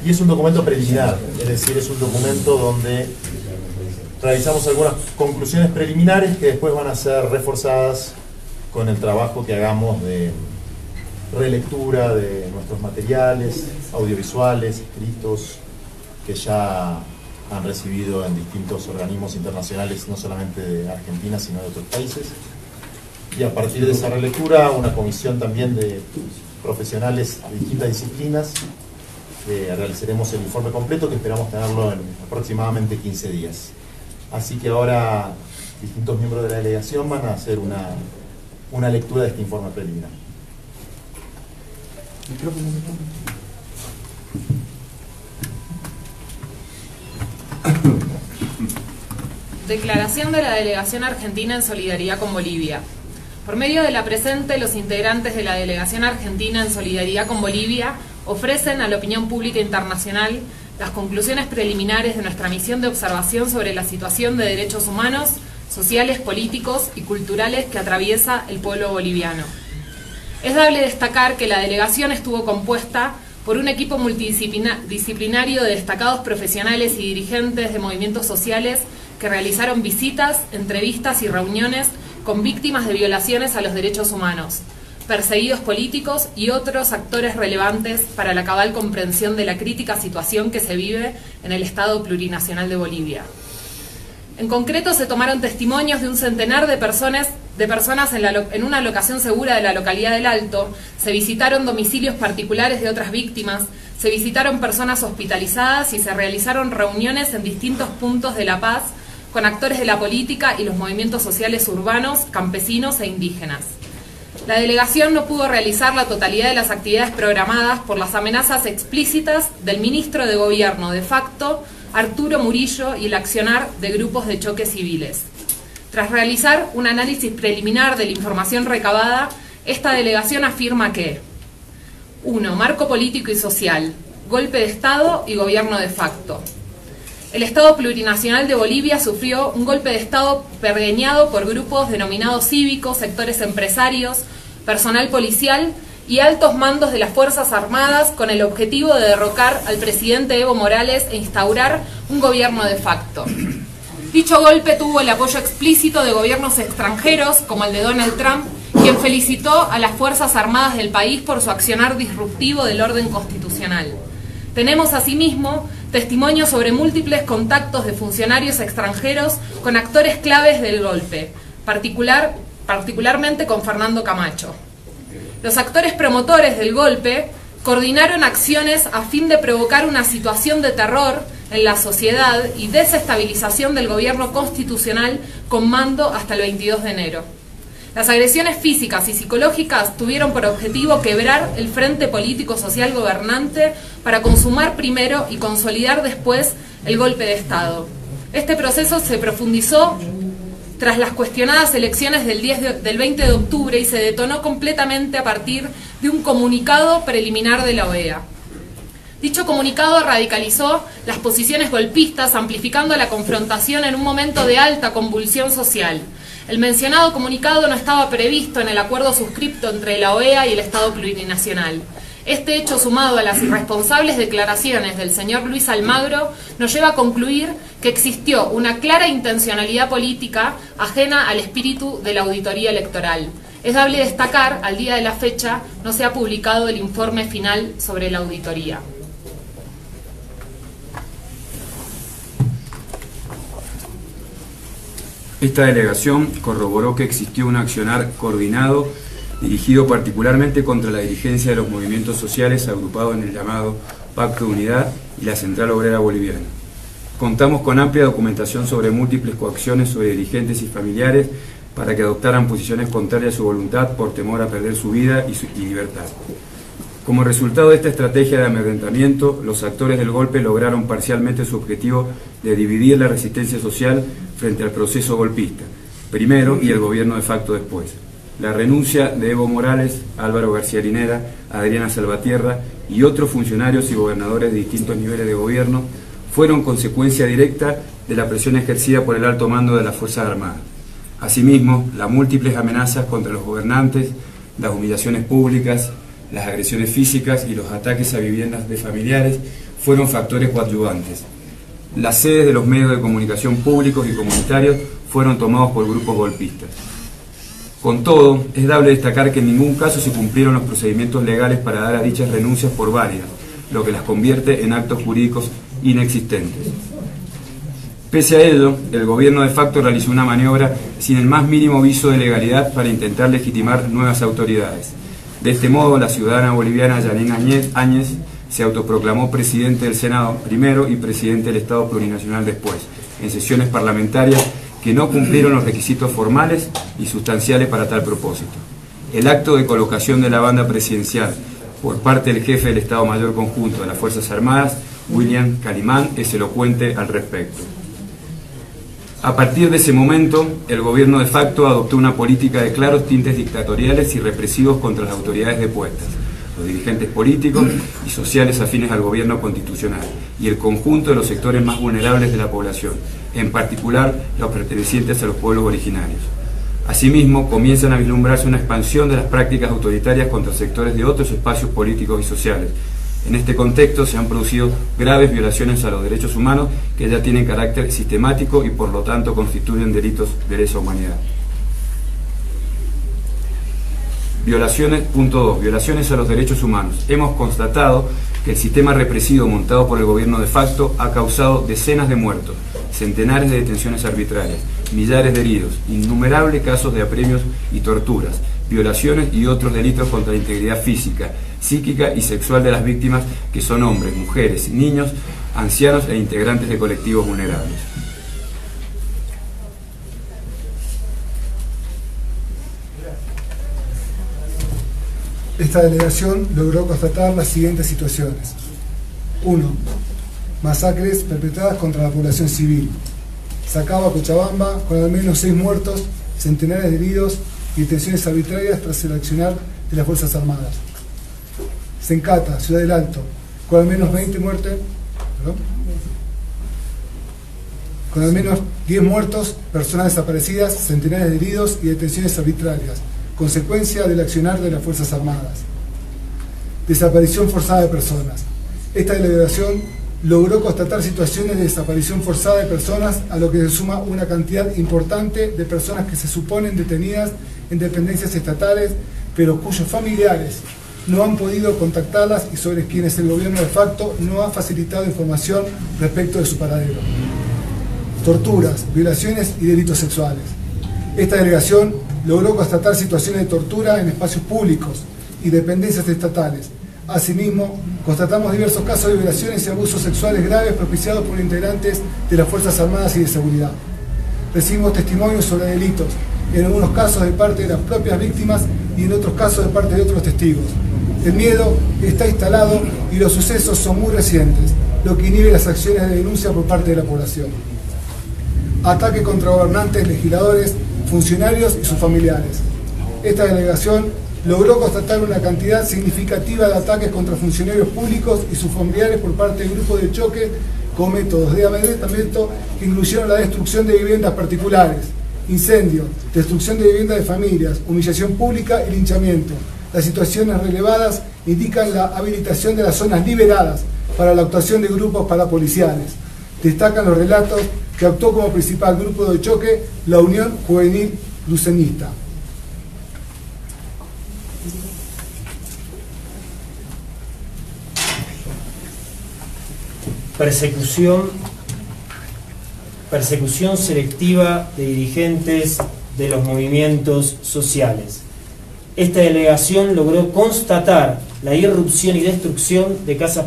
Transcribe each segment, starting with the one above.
Y es un documento preliminar, es decir, es un documento donde realizamos algunas conclusiones preliminares que después van a ser reforzadas con el trabajo que hagamos de relectura de nuestros materiales audiovisuales, escritos, que ya han recibido en distintos organismos internacionales, no solamente de Argentina, sino de otros países. Y a partir de esa relectura, una comisión también de profesionales de distintas disciplinas, realizaremos el informe completo, que esperamos tenerlo en aproximadamente 15 días. Así que ahora distintos miembros de la delegación van a hacer una lectura de este informe preliminar. Declaración de la Delegación Argentina en solidaridad con Bolivia. Por medio de la presente, los integrantes de la Delegación Argentina en solidaridad con Bolivia ofrecen a la opinión pública internacional las conclusiones preliminares de nuestra misión de observación sobre la situación de derechos humanos, sociales, políticos y culturales que atraviesa el pueblo boliviano. Es dable destacar que la delegación estuvo compuesta por un equipo multidisciplinario de destacados profesionales y dirigentes de movimientos sociales que realizaron visitas, entrevistas y reuniones con víctimas de violaciones a los derechos humanos, perseguidos políticos y otros actores relevantes para la cabal comprensión de la crítica situación que se vive en el Estado plurinacional de Bolivia. En concreto, se tomaron testimonios de un centenar de personas en una locación segura de la localidad del Alto, se visitaron domicilios particulares de otras víctimas, se visitaron personas hospitalizadas y se realizaron reuniones en distintos puntos de La Paz con actores de la política y los movimientos sociales urbanos, campesinos e indígenas. La delegación no pudo realizar la totalidad de las actividades programadas por las amenazas explícitas del ministro de Gobierno de facto, Arturo Murillo, y el accionar de grupos de choques civiles. Tras realizar un análisis preliminar de la información recabada, esta delegación afirma que 1. Marco político y social, golpe de Estado y gobierno de facto. El Estado plurinacional de Bolivia sufrió un golpe de Estado pergeñado por grupos denominados cívicos, sectores empresarios, personal policial y altos mandos de las Fuerzas Armadas con el objetivo de derrocar al presidente Evo Morales e instaurar un gobierno de facto. Dicho golpe tuvo el apoyo explícito de gobiernos extranjeros, como el de Donald Trump, quien felicitó a las Fuerzas Armadas del país por su accionar disruptivo del orden constitucional. Tenemos asimismo testimonios sobre múltiples contactos de funcionarios extranjeros con actores claves del golpe, particularmente con Fernando Camacho. Los actores promotores del golpe coordinaron acciones a fin de provocar una situación de terror en la sociedad y desestabilización del gobierno constitucional con mando hasta el 22 de enero. Las agresiones físicas y psicológicas tuvieron por objetivo quebrar el frente político-social gobernante para consumar primero y consolidar después el golpe de Estado. Este proceso se profundizó tras las cuestionadas elecciones del 20 de octubre y se detonó completamente a partir de un comunicado preliminar de la OEA. Dicho comunicado radicalizó las posiciones golpistas, amplificando la confrontación en un momento de alta convulsión social. El mencionado comunicado no estaba previsto en el acuerdo suscripto entre la OEA y el Estado plurinacional. Este hecho, sumado a las irresponsables declaraciones del señor Luis Almagro, nos lleva a concluir que existió una clara intencionalidad política ajena al espíritu de la auditoría electoral. Es dable destacar, al día de la fecha, no se ha publicado el informe final sobre la auditoría. Esta delegación corroboró que existió un accionar coordinado dirigido particularmente contra la dirigencia de los movimientos sociales agrupados en el llamado Pacto de Unidad y la Central Obrera Boliviana. Contamos con amplia documentación sobre múltiples coacciones sobre dirigentes y familiares para que adoptaran posiciones contrarias a su voluntad por temor a perder su vida y libertad. Como resultado de esta estrategia de amedrentamiento, los actores del golpe lograron parcialmente su objetivo de dividir la resistencia social frente al proceso golpista, primero, y el gobierno de facto después. La renuncia de Evo Morales, Álvaro García Linera, Adriana Salvatierra y otros funcionarios y gobernadores de distintos niveles de gobierno fueron consecuencia directa de la presión ejercida por el alto mando de las Fuerzas Armadas. Asimismo, las múltiples amenazas contra los gobernantes, las humillaciones públicas, las agresiones físicas y los ataques a viviendas de familiares fueron factores coadyuvantes. Las sedes de los medios de comunicación públicos y comunitarios fueron tomados por grupos golpistas. Con todo, es dable destacar que en ningún caso se cumplieron los procedimientos legales para dar a dichas renuncias por válidas, lo que las convierte en actos jurídicos inexistentes. Pese a ello, el gobierno de facto realizó una maniobra sin el más mínimo viso de legalidad para intentar legitimar nuevas autoridades. De este modo, la ciudadana boliviana Yanina Áñez se autoproclamó presidente del Senado primero y presidente del Estado Plurinacional después, en sesiones parlamentarias que no cumplieron los requisitos formales y sustanciales para tal propósito. El acto de colocación de la banda presidencial por parte del jefe del Estado Mayor Conjunto de las Fuerzas Armadas, William Calimán, es elocuente al respecto. A partir de ese momento, el gobierno de facto adoptó una política de claros tintes dictatoriales y represivos contra las autoridades depuestas, los dirigentes políticos y sociales afines al gobierno constitucional y el conjunto de los sectores más vulnerables de la población, en particular los pertenecientes a los pueblos originarios. Asimismo, comienzan a vislumbrarse una expansión de las prácticas autoritarias contra sectores de otros espacios políticos y sociales. En este contexto se han producido graves violaciones a los derechos humanos que ya tienen carácter sistemático y por lo tanto constituyen delitos de lesa humanidad. Punto 2. Violaciones a los derechos humanos. Hemos constatado que el sistema represivo montado por el gobierno de facto ha causado decenas de muertos, centenares de detenciones arbitrarias, millares de heridos, innumerables casos de apremios y torturas, violaciones y otros delitos contra la integridad física, psíquica y sexual de las víctimas, que son hombres, mujeres, niños, ancianos e integrantes de colectivos vulnerables. Esta delegación logró constatar las siguientes situaciones. 1. Masacres perpetradas contra la población civil. Sacaba, Cochabamba, con al menos 6 muertos, centenares de heridos y detenciones arbitrarias tras el accionar de las Fuerzas Armadas. Sencata, Ciudad del Alto, con al menos 20 muertes, con al menos 10 muertos, personas desaparecidas, centenares de heridos y detenciones arbitrarias, consecuencia del accionar de las Fuerzas Armadas. Desaparición forzada de personas. Esta delegación logró constatar situaciones de desaparición forzada de personas, a lo que se suma una cantidad importante de personas que se suponen detenidas en dependencias estatales, pero cuyos familiares no han podido contactarlas y sobre quienes el gobierno de facto no ha facilitado información respecto de su paradero. Torturas, violaciones y delitos sexuales. Esta delegación logró constatar situaciones de tortura en espacios públicos y dependencias estatales. Asimismo, constatamos diversos casos de violaciones y abusos sexuales graves propiciados por integrantes de las Fuerzas Armadas y de Seguridad. Recibimos testimonios sobre delitos, en algunos casos de parte de las propias víctimas y en otros casos de parte de otros testigos. El miedo está instalado y los sucesos son muy recientes, lo que inhibe las acciones de denuncia por parte de la población. Ataque contra gobernantes, legisladores, funcionarios y sus familiares. Esta delegación logró constatar una cantidad significativa de ataques contra funcionarios públicos y sus familiares por parte de grupos de choque con métodos de amedrentamiento que incluyeron la destrucción de viviendas particulares, incendios, destrucción de viviendas de familias, humillación pública y linchamiento. Las situaciones relevadas indican la habilitación de las zonas liberadas para la actuación de grupos parapoliciales. Destacan los relatos que actuó como principal grupo de choque la Unión Juvenil Lucenista. Persecución selectiva de dirigentes de los movimientos sociales. Esta delegación logró constatar la irrupción y destrucción de casas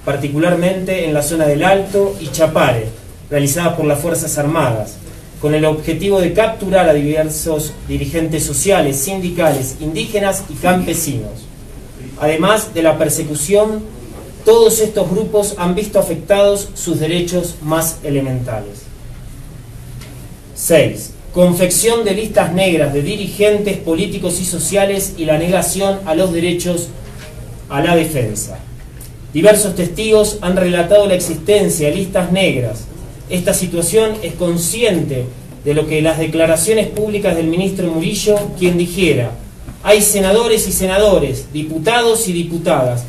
particularmente en la zona del Alto y Chapare, realizadas por las Fuerzas Armadas, con el objetivo de capturar a diversos dirigentes sociales, sindicales, indígenas y campesinos. Además de la persecución, todos estos grupos han visto afectados sus derechos más elementales. 6. Confección de listas negras de dirigentes políticos y sociales y la negación a los derechos a la defensa. Diversos testigos han relatado la existencia de listas negras. Esta situación es consciente de lo que las declaraciones públicas del ministro Murillo, quien dijera: hay senadores y senadores, diputados y diputadas.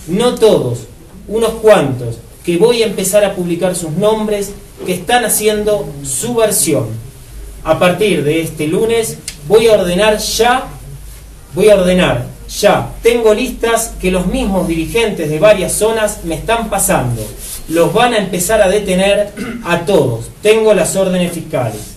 No todos, unos cuantos, que voy a empezar a publicar sus nombres, que están haciendo su versión. A partir de este lunes voy a ordenar ya, tengo listas que los mismos dirigentes de varias zonas me están pasando. Los van a empezar a detener a todos. Tengo las órdenes fiscales.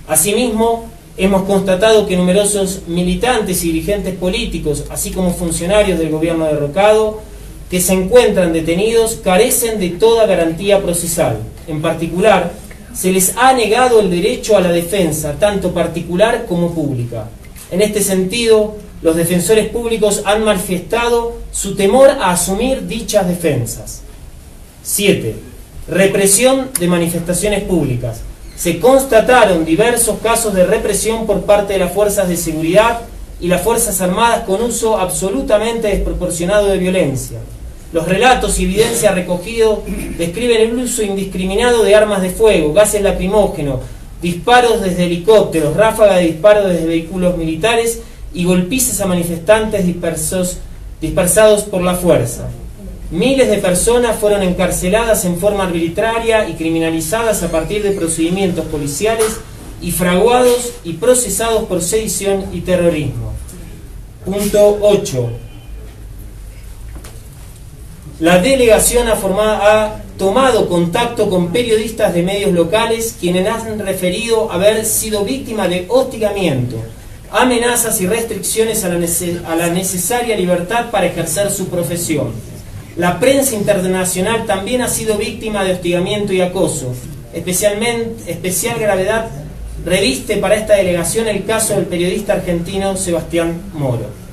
Asimismo, hemos constatado que numerosos militantes y dirigentes políticos, así como funcionarios del gobierno derrocado, que se encuentran detenidos, carecen de toda garantía procesal. En particular, se les ha negado el derecho a la defensa, tanto particular como pública. En este sentido, los defensores públicos han manifestado su temor a asumir dichas defensas. 7. Represión de manifestaciones públicas. Se constataron diversos casos de represión por parte de las fuerzas de seguridad y las Fuerzas Armadas con uso absolutamente desproporcionado de violencia. Los relatos y evidencia recogidos describen el uso indiscriminado de armas de fuego, gases lacrimógenos, disparos desde helicópteros, ráfagas de disparos desde vehículos militares y golpizas a manifestantes dispersados por la fuerza. Miles de personas fueron encarceladas en forma arbitraria y criminalizadas a partir de procedimientos policiales y fraguados y procesados por sedición y terrorismo. Punto 8. La delegación ha tomado contacto con periodistas de medios locales quienes han referido haber sido víctimas de hostigamiento, amenazas y restricciones a la necesaria libertad para ejercer su profesión. La prensa internacional también ha sido víctima de hostigamiento y acoso. Especial gravedad reviste para esta delegación el caso del periodista argentino Sebastián Moro.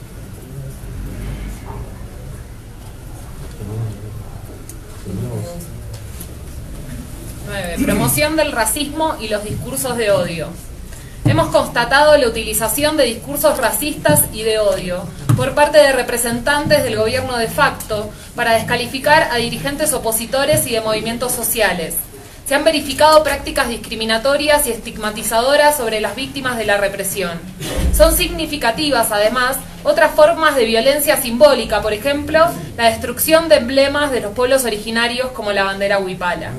Promoción del racismo y los discursos de odio. Hemos constatado la utilización de discursos racistas y de odio por parte de representantes del gobierno de facto para descalificar a dirigentes opositores y de movimientos sociales. Se han verificado prácticas discriminatorias y estigmatizadoras sobre las víctimas de la represión. Son significativas, además, otras formas de violencia simbólica, por ejemplo, la destrucción de emblemas de los pueblos originarios como la bandera huipala.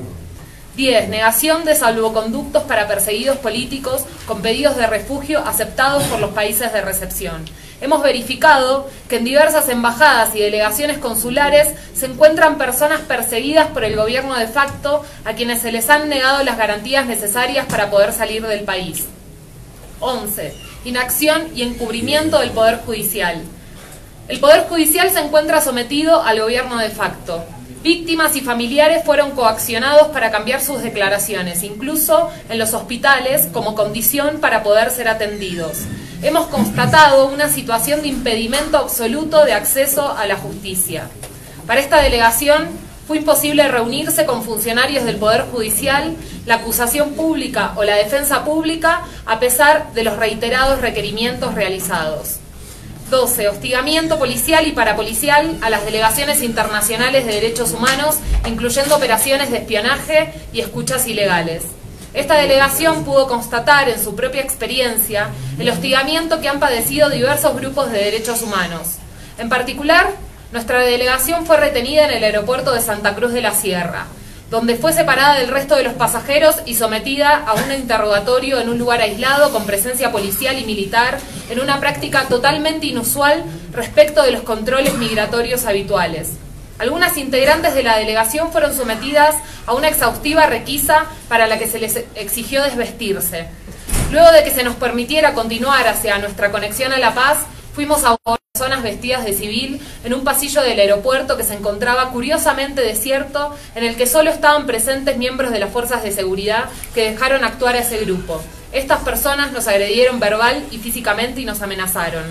10. Negación de salvoconductos para perseguidos políticos con pedidos de refugio aceptados por los países de recepción. Hemos verificado que en diversas embajadas y delegaciones consulares se encuentran personas perseguidas por el gobierno de facto a quienes se les han negado las garantías necesarias para poder salir del país. 11. Inacción y encubrimiento del Poder Judicial. El Poder Judicial se encuentra sometido al gobierno de facto. Víctimas y familiares fueron coaccionados para cambiar sus declaraciones, incluso en los hospitales, como condición para poder ser atendidos. Hemos constatado una situación de impedimento absoluto de acceso a la justicia. Para esta delegación fue imposible reunirse con funcionarios del Poder Judicial, la acusación pública o la defensa pública, a pesar de los reiterados requerimientos realizados. 12. Hostigamiento policial y parapolicial a las delegaciones internacionales de derechos humanos, incluyendo operaciones de espionaje y escuchas ilegales. Esta delegación pudo constatar en su propia experiencia el hostigamiento que han padecido diversos grupos de derechos humanos. En particular, nuestra delegación fue retenida en el aeropuerto de Santa Cruz de la Sierra, donde fue separada del resto de los pasajeros y sometida a un interrogatorio en un lugar aislado con presencia policial y militar, en una práctica totalmente inusual respecto de los controles migratorios habituales. Algunas integrantes de la delegación fueron sometidas a una exhaustiva requisa para la que se les exigió desvestirse. Luego de que se nos permitiera continuar hacia nuestra conexión a La Paz, fuimos a personas vestidas de civil en un pasillo del aeropuerto que se encontraba curiosamente desierto, en el que solo estaban presentes miembros de las fuerzas de seguridad que dejaron actuar a ese grupo. Estas personas nos agredieron verbal y físicamente y nos amenazaron.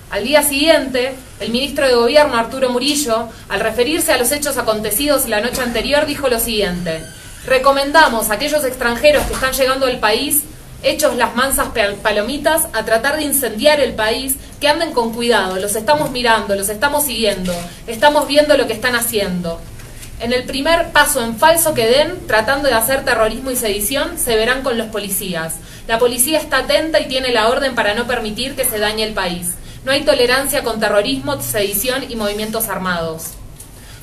Al día siguiente, el ministro de Gobierno, Arturo Murillo, al referirse a los hechos acontecidos la noche anterior, dijo lo siguiente: recomendamos a aquellos extranjeros que están llegando al país, hechos las mansas palomitas, a tratar de incendiar el país, que anden con cuidado, los estamos mirando, los estamos siguiendo, estamos viendo lo que están haciendo. En el primer paso en falso que den, tratando de hacer terrorismo y sedición, se verán con los policías. La policía está atenta y tiene la orden para no permitir que se dañe el país. No hay tolerancia con terrorismo, sedición y movimientos armados.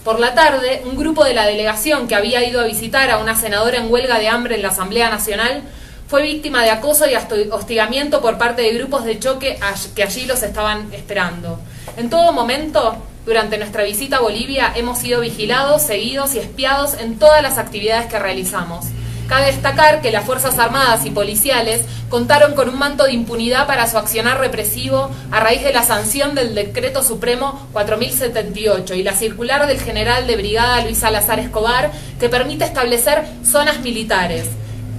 Por la tarde, un grupo de la delegación que había ido a visitar a una senadora en huelga de hambre en la Asamblea Nacional fue víctima de acoso y hostigamiento por parte de grupos de choque que allí los estaban esperando. En todo momento, durante nuestra visita a Bolivia, hemos sido vigilados, seguidos y espiados en todas las actividades que realizamos. Cabe destacar que las Fuerzas Armadas y policiales contaron con un manto de impunidad para su accionar represivo a raíz de la sanción del Decreto Supremo 4078 y la circular del general de brigada Luis Salazar Escobar, que permite establecer zonas militares.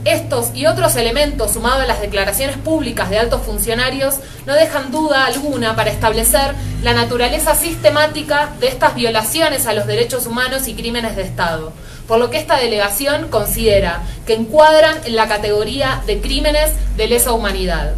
Estos y otros elementos, sumados a las declaraciones públicas de altos funcionarios, no dejan duda alguna para establecer la naturaleza sistemática de estas violaciones a los derechos humanos y crímenes de Estado, por lo que esta delegación considera que encuadran en la categoría de crímenes de lesa humanidad.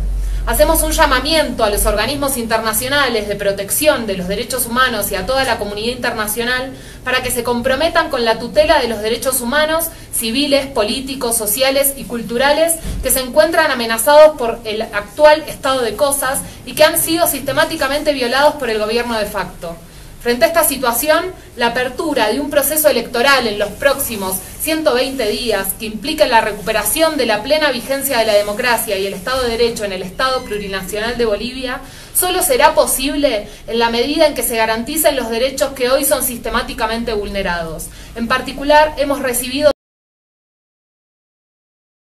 Hacemos un llamamiento a los organismos internacionales de protección de los derechos humanos y a toda la comunidad internacional para que se comprometan con la tutela de los derechos humanos, civiles, políticos, sociales y culturales que se encuentran amenazados por el actual estado de cosas y que han sido sistemáticamente violados por el gobierno de facto. Frente a esta situación, la apertura de un proceso electoral en los próximos 120 días que implique la recuperación de la plena vigencia de la democracia y el Estado de Derecho en el Estado plurinacional de Bolivia solo será posible en la medida en que se garanticen los derechos que hoy son sistemáticamente vulnerados. En particular, hemos recibido